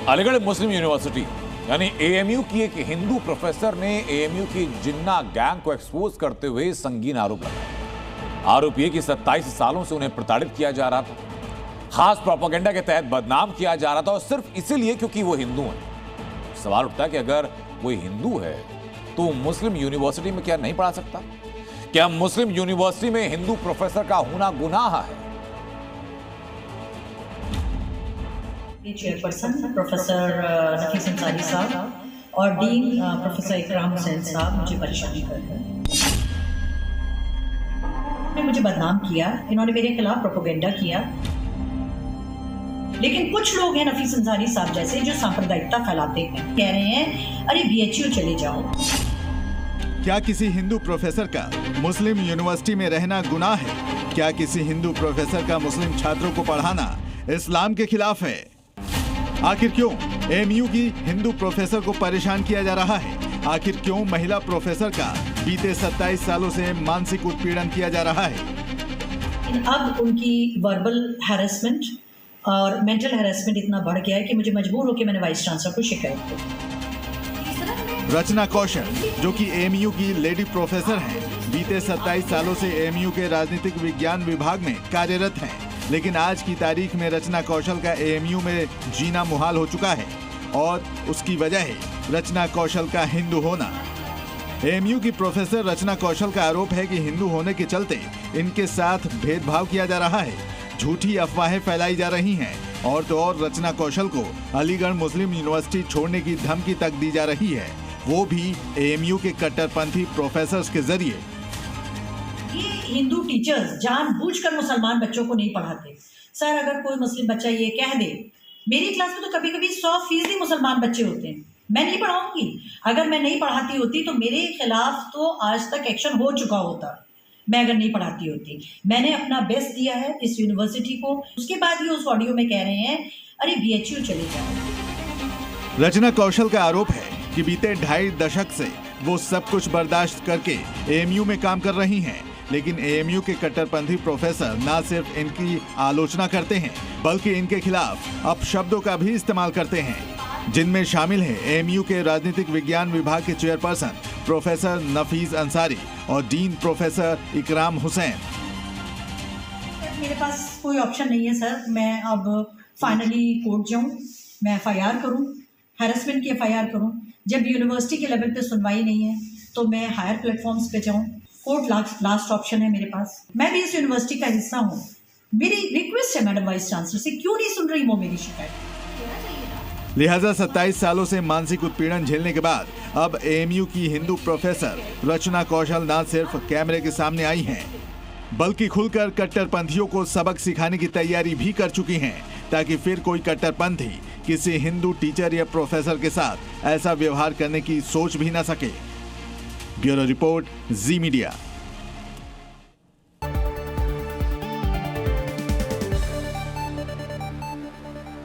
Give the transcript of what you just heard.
अलीगढ़ मुस्लिम university यानी AMU की एक हिंदू प्रोफेसर ने एएमयू की जिन्ना गैंग को एक्सपोज करते हुए संगीन आरोप लगाया। आरोप यह कि 27 सालों से उन्हें प्रताड़ित किया जा रहा था, खास प्रोपेगेंडा के तहत बदनाम किया जा रहा था, और सिर्फ इसीलिए क्योंकि वो हिंदू हैं। सवाल उठता है कि अगर कोई हिंदू है तो मुस्लिम यूनिवर्सिटी में क्या नहीं पढ़ा सकता? क्या मुस्लिम यूनिवर्सिटी में हिंदू प्रोफेसर का होना गुनाह है? चेयरपर्सन प्रोफेसर नफीस अंसारी साहब और डीन प्रोफेसर इकराम हुसैन साहब मुझे परेशान कर रहे हैं। मुझे बदनाम किया, इन्होंने मेरे खिलाफ प्रोपेगेंडा किया। लेकिन कुछ लोग हैं नफीस अंसारी साहब जैसे जो सांप्रदायिकता फैलाते हैं, कह रहे हैं अरे बीएचयू चले जाओ। क्या किसी हिंदू प्रोफेसर का मुस्लिम यूनिवर्सिटी में रहना गुनाह है? क्या किसी हिंदू प्रोफेसर का मुस्लिम छात्रों को पढ़ाना इस्लाम के खिलाफ है? आखिर क्यों एएमयू की हिंदू प्रोफेसर को परेशान किया जा रहा है? आखिर क्यों महिला प्रोफेसर का बीते 27 सालों से मानसिक उत्पीड़न किया जा रहा है? अब उनकी वर्बल हैरेसमेंट और मेंटल हैरेसमेंट इतना बढ़ गया है कि मुझे मजबूर होकर मैंने वाइस चांसलर को शिकायत की। रचना कौशल, जो कि एएमयू की लेडी प्रोफेसर हैं, बीते 27 सालों से एएमयू के राजनीतिक विज्ञान विभाग में कार्यरत हैं। लेकिन आज की तारीख में रचना कौशल का एएमयू में जीना मुहाल हो चुका है और उसकी वजह है रचना कौशल का हिंदू होना। एएमयू की प्रोफेसर रचना कौशल का आरोप है कि हिंदू होने के चलते इनके साथ भेदभाव किया जा रहा है, झूठी अफवाहें फैलाई जा रही हैं और तो और रचना कौशल को अलीगढ़ मुस्लिम यूनिवर्सिटी छोड़ने की धमकी तक दी जा रही है, वो भी एएमयू के कट्टरपंथी प्रोफेसर्स के जरिए। ये हिंदू टीचर्स जानबूझकर मुसलमान बच्चों को नहीं पढ़ाते। सर, अगर कोई मुस्लिम बच्चा ये कह दे, मेरी क्लास में तो कभी कभी 100% मुसलमान बच्चे होते हैं, मैं नहीं पढ़ाऊंगी। अगर मैं नहीं पढ़ाती होती तो मेरे खिलाफ तो आज तक एक्शन हो चुका होता। मैं अगर नहीं पढ़ाती होती, मैंने अपना बेस्ट दिया है इस यूनिवर्सिटी को। उसके बाद ये उस ऑडियो में कह रहे हैं अरे बीएचयू चले जाओ। रचना कौशल का आरोप है कि बीते 2.5 दशक से वो सब कुछ बर्दाश्त करके एएमयू में काम कर रही हैं, लेकिन एएमयू के कट्टरपंथी प्रोफेसर न सिर्फ इनकी आलोचना करते हैं बल्कि इनके खिलाफ अपशब्दों का भी इस्तेमाल करते हैं, जिनमें शामिल है एएमयू के राजनीतिक विज्ञान विभाग के चेयरपर्सन प्रोफेसर नफीस अंसारी और डीन प्रोफेसर इकराम हुसैन। मेरे पास कोई ऑप्शन नहीं है सर, मैं अब फाइनली कोर्ट जाऊं, मैं एफआईआर करूं, हैरेसमेंट की एफआईआर करूं। जब यूनिवर्सिटी के लेवल पे सुनवाई नहीं है तो मैं हायर प्लेटफॉर्म्स पे जाऊं। कोर्ट लास्ट ऑप्शन है मेरे पास। मैं भी इस यूनिवर्सिटी का हिस्सा हूँ। मेरी रिक्वेस्ट है मैडम वाइस चांसलर से, क्यों नहीं सुन रही वो मेरी शिकायत? लिहाजा 27 सालों से मानसिक उत्पीड़न झेलने के बाद अब एएमयू की हिंदू प्रोफेसर रचना कौशल न सिर्फ कैमरे के सामने आई हैं, बल्कि खुलकर कट्टरपंथियों को सबक सिखाने की तैयारी भी कर चुकी हैं, ताकि फिर कोई कट्टरपंथी किसी हिंदू टीचर या प्रोफेसर के साथ ऐसा व्यवहार करने की सोच भी न सके। ब्यूरो रिपोर्ट, जी मीडिया।